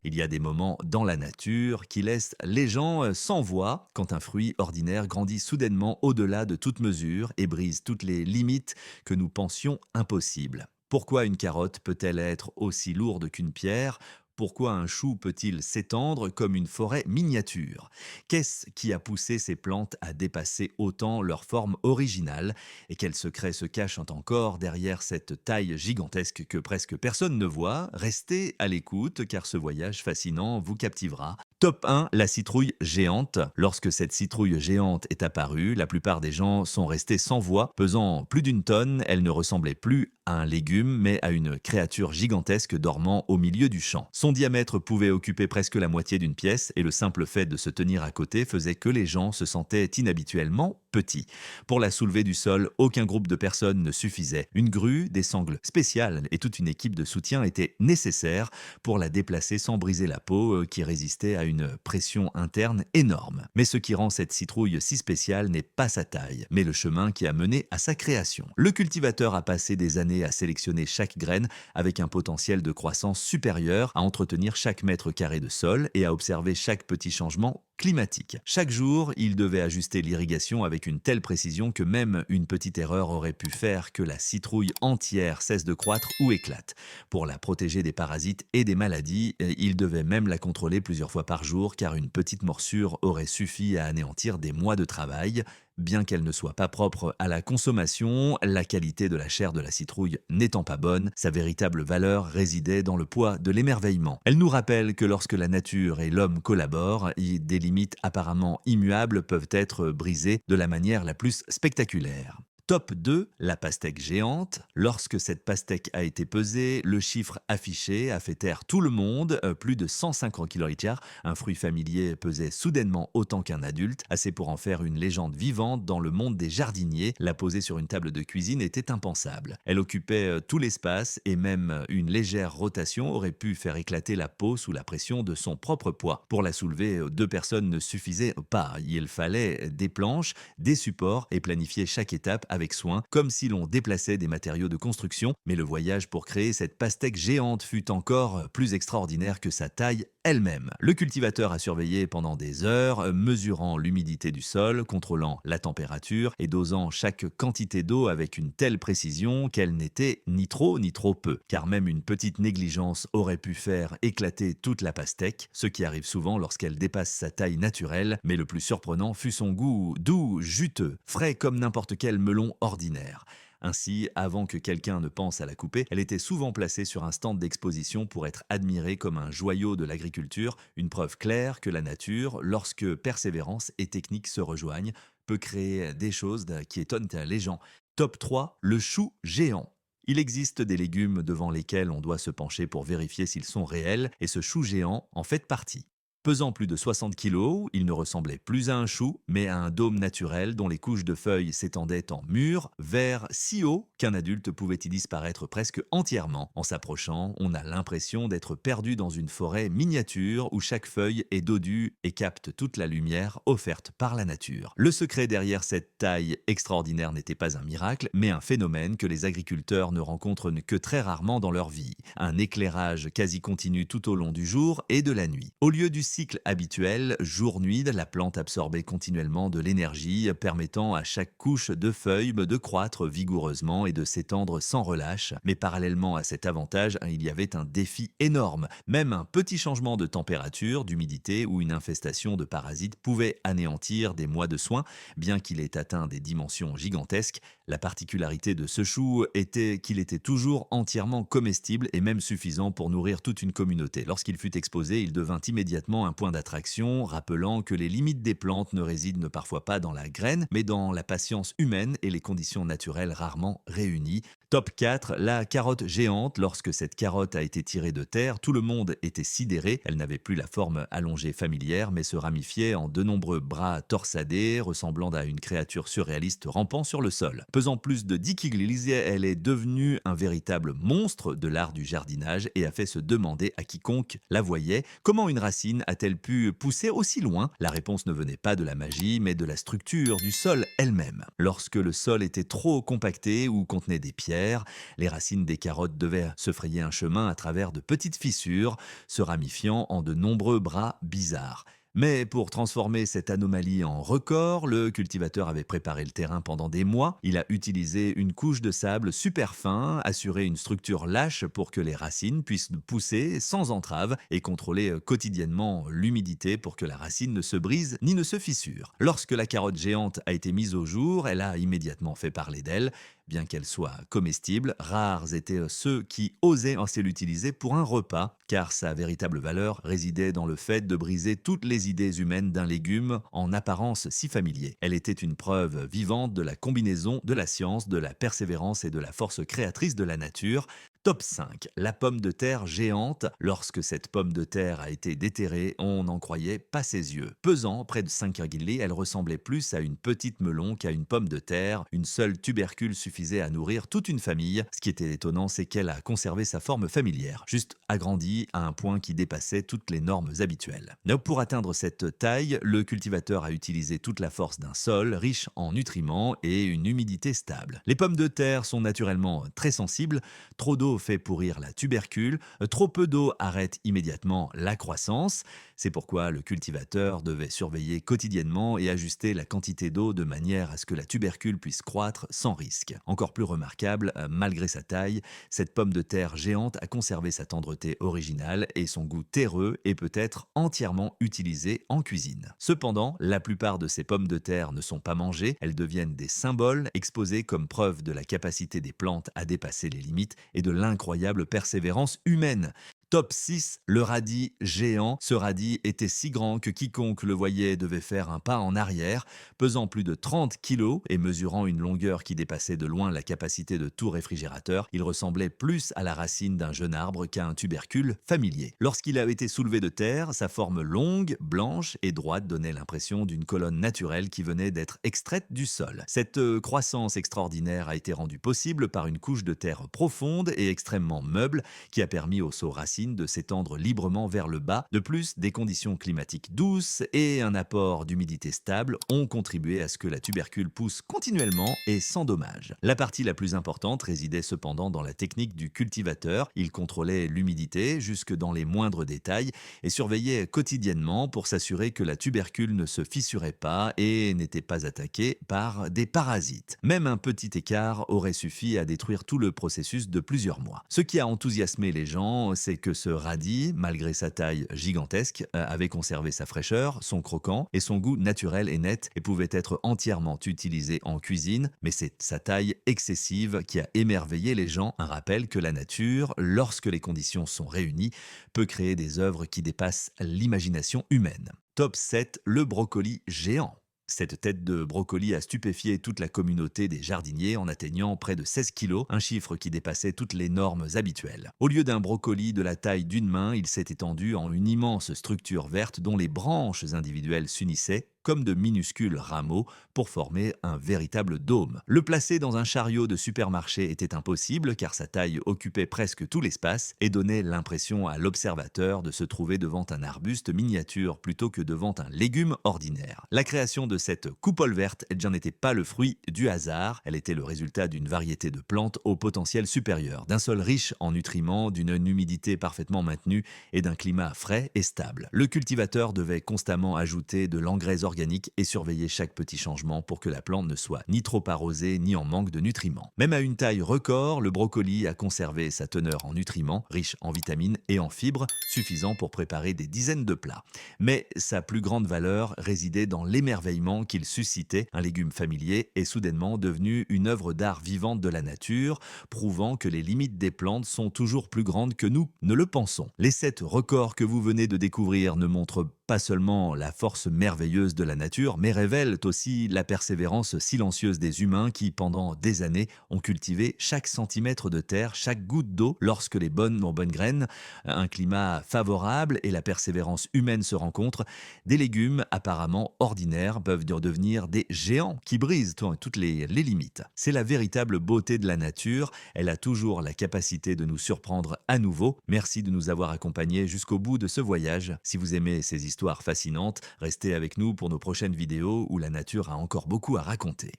Il y a des moments dans la nature qui laissent les gens sans voix, quand un fruit ordinaire grandit soudainement au-delà de toute mesure et brise toutes les limites que nous pensions impossibles. Pourquoi une carotte peut-elle être aussi lourde qu'une pierre? Pourquoi un chou peut-il s'étendre comme une forêt miniature? Qu'est-ce qui a poussé ces plantes à dépasser autant leur forme originale? Et quels secrets se cachent encore derrière cette taille gigantesque que presque personne ne voit? Restez à l'écoute car ce voyage fascinant vous captivera. Top 1, la citrouille géante. Lorsque cette citrouille géante est apparue, la plupart des gens sont restés sans voix. Pesant plus d'une tonne, elle ne ressemblait plus à un légume, mais à une créature gigantesque dormant au milieu du champ. Son diamètre pouvait occuper presque la moitié d'une pièce, et le simple fait de se tenir à côté faisait que les gens se sentaient inhabituellement petits. Pour la soulever du sol, aucun groupe de personnes ne suffisait. Une grue, des sangles spéciales et toute une équipe de soutien étaient nécessaires pour la déplacer sans briser la peau qui résistait à une pression interne énorme. Mais ce qui rend cette citrouille si spéciale n'est pas sa taille, mais le chemin qui a mené à sa création. Le cultivateur a passé des années à sélectionner chaque graine avec un potentiel de croissance supérieur, à entretenir chaque mètre carré de sol et à observer chaque petit changement climatique. Chaque jour, il devait ajuster l'irrigation avec une telle précision que même une petite erreur aurait pu faire que la citrouille entière cesse de croître ou éclate. Pour la protéger des parasites et des maladies, il devait même la contrôler plusieurs fois par jour car une petite morsure aurait suffi à anéantir des mois de travail. Bien qu'elle ne soit pas propre à la consommation, la qualité de la chair de la citrouille n'étant pas bonne, sa véritable valeur résidait dans le poids de l'émerveillement. Elle nous rappelle que lorsque la nature et l'homme collaborent, des limites apparemment immuables peuvent être brisées de la manière la plus spectaculaire. Top 2, la pastèque géante. Lorsque cette pastèque a été pesée, le chiffre affiché a fait taire tout le monde, plus de 150 kg. Un fruit familier pesait soudainement autant qu'un adulte, assez pour en faire une légende vivante dans le monde des jardiniers. La poser sur une table de cuisine était impensable. Elle occupait tout l'espace et même une légère rotation aurait pu faire éclater la peau sous la pression de son propre poids. Pour la soulever, deux personnes ne suffisaient pas. Il fallait des planches, des supports et planifier chaque étape avec soin, comme si l'on déplaçait des matériaux de construction, mais le voyage pour créer cette pastèque géante fut encore plus extraordinaire que sa taille elle-même. Le cultivateur a surveillé pendant des heures, mesurant l'humidité du sol, contrôlant la température et dosant chaque quantité d'eau avec une telle précision qu'elle n'était ni trop ni trop peu, car même une petite négligence aurait pu faire éclater toute la pastèque, ce qui arrive souvent lorsqu'elle dépasse sa taille naturelle, mais le plus surprenant fut son goût doux, juteux, frais comme n'importe quel melon ordinaire. Ainsi, avant que quelqu'un ne pense à la couper, elle était souvent placée sur un stand d'exposition pour être admirée comme un joyau de l'agriculture, une preuve claire que la nature, lorsque persévérance et technique se rejoignent, peut créer des choses qui étonnent les gens. Top 3, le chou géant. Il existe des légumes devant lesquels on doit se pencher pour vérifier s'ils sont réels, et ce chou géant en fait partie. Pesant plus de 60 kilos, il ne ressemblait plus à un chou, mais à un dôme naturel dont les couches de feuilles s'étendaient en murs, verts si haut qu'un adulte pouvait y disparaître presque entièrement. En s'approchant, on a l'impression d'être perdu dans une forêt miniature où chaque feuille est dodue et capte toute la lumière offerte par la nature. Le secret derrière cette taille extraordinaire n'était pas un miracle, mais un phénomène que les agriculteurs ne rencontrent que très rarement dans leur vie. Un éclairage quasi continu tout au long du jour et de la nuit. Au lieu du cycle habituel, jour-nuit, la plante absorbait continuellement de l'énergie, permettant à chaque couche de feuilles de croître vigoureusement et de s'étendre sans relâche. Mais parallèlement à cet avantage, il y avait un défi énorme. Même un petit changement de température, d'humidité ou une infestation de parasites pouvait anéantir des mois de soins, bien qu'il ait atteint des dimensions gigantesques. La particularité de ce chou était qu'il était toujours entièrement comestible et même suffisant pour nourrir toute une communauté. Lorsqu'il fut exposé, il devint immédiatement un point d'attraction, rappelant que les limites des plantes ne résident parfois pas dans la graine, mais dans la patience humaine et les conditions naturelles rarement réunies. Top 4, la carotte géante. Lorsque cette carotte a été tirée de terre, tout le monde était sidéré. Elle n'avait plus la forme allongée familière, mais se ramifiait en de nombreux bras torsadés, ressemblant à une créature surréaliste rampant sur le sol. Pesant plus de 10 kg, elle est devenue un véritable monstre de l'art du jardinage et a fait se demander à quiconque la voyait comment une racine a-t-elle pu pousser aussi loin. La réponse ne venait pas de la magie, mais de la structure du sol elle-même. Lorsque le sol était trop compacté ou contenait des pierres, les racines des carottes devaient se frayer un chemin à travers de petites fissures, se ramifiant en de nombreux bras bizarres. Mais pour transformer cette anomalie en record, le cultivateur avait préparé le terrain pendant des mois. Il a utilisé une couche de sable super fin, assuré une structure lâche pour que les racines puissent pousser sans entrave et contrôler quotidiennement l'humidité pour que la racine ne se brise ni ne se fissure. Lorsque la carotte géante a été mise au jour, elle a immédiatement fait parler d'elle. Bien qu'elle soit comestible, rares étaient ceux qui osaient ainsi l'utiliser pour un repas, car sa véritable valeur résidait dans le fait de briser toutes les idées humaines d'un légume en apparence si familier. Elle était une preuve vivante de la combinaison de la science, de la persévérance et de la force créatrice de la nature. Top 5. La pomme de terre géante. Lorsque cette pomme de terre a été déterrée, on n'en croyait pas ses yeux. Pesant près de 5 kg, elle ressemblait plus à une petite melon qu'à une pomme de terre. Une seule tubercule suffisait à nourrir toute une famille. Ce qui était étonnant, c'est qu'elle a conservé sa forme familière, juste agrandie à un point qui dépassait toutes les normes habituelles. Donc pour atteindre cette taille, le cultivateur a utilisé toute la force d'un sol riche en nutriments et une humidité stable. Les pommes de terre sont naturellement très sensibles. Trop d'eau fait pourrir la tubercule, trop peu d'eau arrête immédiatement la croissance. C'est pourquoi le cultivateur devait surveiller quotidiennement et ajuster la quantité d'eau de manière à ce que la tubercule puisse croître sans risque. Encore plus remarquable, malgré sa taille, cette pomme de terre géante a conservé sa tendreté originale et son goût terreux et peut être entièrement utilisé en cuisine. Cependant, la plupart de ces pommes de terre ne sont pas mangées, elles deviennent des symboles exposés comme preuve de la capacité des plantes à dépasser les limites et de l'incroyable persévérance humaine. Top 6, le radis géant. Ce radis était si grand que quiconque le voyait devait faire un pas en arrière. Pesant plus de 30 kilos et mesurant une longueur qui dépassait de loin la capacité de tout réfrigérateur, il ressemblait plus à la racine d'un jeune arbre qu'à un tubercule familier. Lorsqu'il a été soulevé de terre, sa forme longue, blanche et droite donnait l'impression d'une colonne naturelle qui venait d'être extraite du sol. Cette croissance extraordinaire a été rendue possible par une couche de terre profonde et extrêmement meuble qui a permis aux sauts racines de s'étendre librement vers le bas. De plus, des conditions climatiques douces et un apport d'humidité stable ont contribué à ce que la tubercule pousse continuellement et sans dommage. La partie la plus importante résidait cependant dans la technique du cultivateur. Il contrôlait l'humidité jusque dans les moindres détails et surveillait quotidiennement pour s'assurer que la tubercule ne se fissurait pas et n'était pas attaquée par des parasites. Même un petit écart aurait suffi à détruire tout le processus de plusieurs mois. Ce qui a enthousiasmé les gens, c'est que ce radis, malgré sa taille gigantesque, avait conservé sa fraîcheur, son croquant et son goût naturel et net et pouvait être entièrement utilisé en cuisine, mais c'est sa taille excessive qui a émerveillé les gens. Un rappel que la nature, lorsque les conditions sont réunies, peut créer des œuvres qui dépassent l'imagination humaine. Top 7, le brocoli géant. Cette tête de brocoli a stupéfié toute la communauté des jardiniers en atteignant près de 16 kilos, un chiffre qui dépassait toutes les normes habituelles. Au lieu d'un brocoli de la taille d'une main, il s'est étendu en une immense structure verte dont les branches individuelles s'unissaient comme de minuscules rameaux pour former un véritable dôme. Le placer dans un chariot de supermarché était impossible car sa taille occupait presque tout l'espace et donnait l'impression à l'observateur de se trouver devant un arbuste miniature plutôt que devant un légume ordinaire. La création de cette coupole verte n'était pas le fruit du hasard, elle était le résultat d'une variété de plantes au potentiel supérieur, d'un sol riche en nutriments, d'une humidité parfaitement maintenue et d'un climat frais et stable. Le cultivateur devait constamment ajouter de l'engrais organique et surveiller chaque petit changement pour que la plante ne soit ni trop arrosée ni en manque de nutriments. Même à une taille record, le brocoli a conservé sa teneur en nutriments, riche en vitamines et en fibres, suffisant pour préparer des dizaines de plats. Mais sa plus grande valeur résidait dans l'émerveillement qu'il suscitait. Un légume familier est soudainement devenu une œuvre d'art vivante de la nature, prouvant que les limites des plantes sont toujours plus grandes que nous ne le pensons. Les 7 records que vous venez de découvrir ne montrent pas seulement la force merveilleuse de la nature, mais révèlent aussi la persévérance silencieuse des humains qui, pendant des années, ont cultivé chaque centimètre de terre, chaque goutte d'eau lorsque les bonnes graines, un climat favorable et la persévérance humaine se rencontrent. Des légumes apparemment ordinaires peuvent devenir des géants qui brisent toutes les limites. C'est la véritable beauté de la nature. Elle a toujours la capacité de nous surprendre à nouveau. Merci de nous avoir accompagnés jusqu'au bout de ce voyage. Si vous aimez ces histoires fascinantes, restez avec nous pour nos prochaines vidéos où la nature a encore beaucoup à raconter.